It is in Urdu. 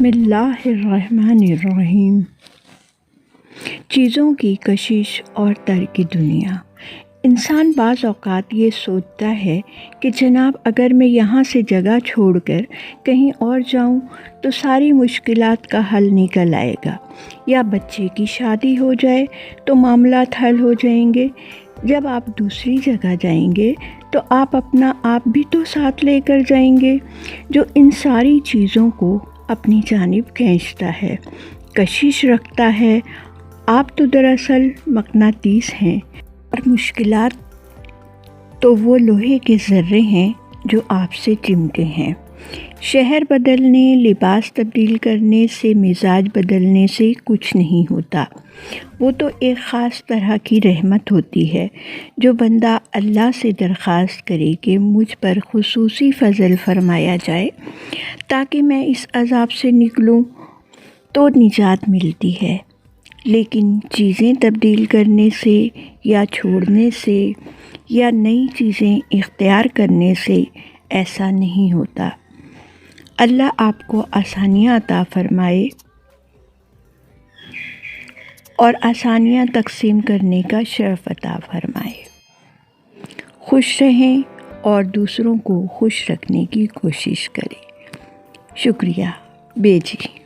بسم اللہ الرحمن الرحیم۔ چیزوں کی کشش اور ترک دنیا۔ انسان بعض اوقات یہ سوچتا ہے کہ جناب اگر میں یہاں سے جگہ چھوڑ کر کہیں اور جاؤں تو ساری مشکلات کا حل نکل آئے گا، یا بچے کی شادی ہو جائے تو معاملات حل ہو جائیں گے۔ جب آپ دوسری جگہ جائیں گے تو آپ اپنا آپ بھی تو ساتھ لے کر جائیں گے، جو ان ساری چیزوں کو اپنی جانب کھینچتا ہے، کشش رکھتا ہے۔ آپ تو دراصل مقناطیس ہیں، اور مشکلات تو وہ لوہے کے ذرے ہیں جو آپ سے چمٹے ہیں۔ شہر بدلنے، لباس تبدیل کرنے سے، مزاج بدلنے سے کچھ نہیں ہوتا۔ وہ تو ایک خاص طرح کی رحمت ہوتی ہے جو بندہ اللہ سے درخواست کرے کہ مجھ پر خصوصی فضل فرمایا جائے تاکہ میں اس عذاب سے نکلوں، تو نجات ملتی ہے۔ لیکن چیزیں تبدیل کرنے سے یا چھوڑنے سے یا نئی چیزیں اختیار کرنے سے ایسا نہیں ہوتا۔ اللہ آپ کو آسانیاں عطا فرمائے اور آسانیاں تقسیم کرنے کا شرف عطا فرمائے۔ خوش رہیں اور دوسروں کو خوش رکھنے کی کوشش کریں۔ شکریہ۔ بیجی۔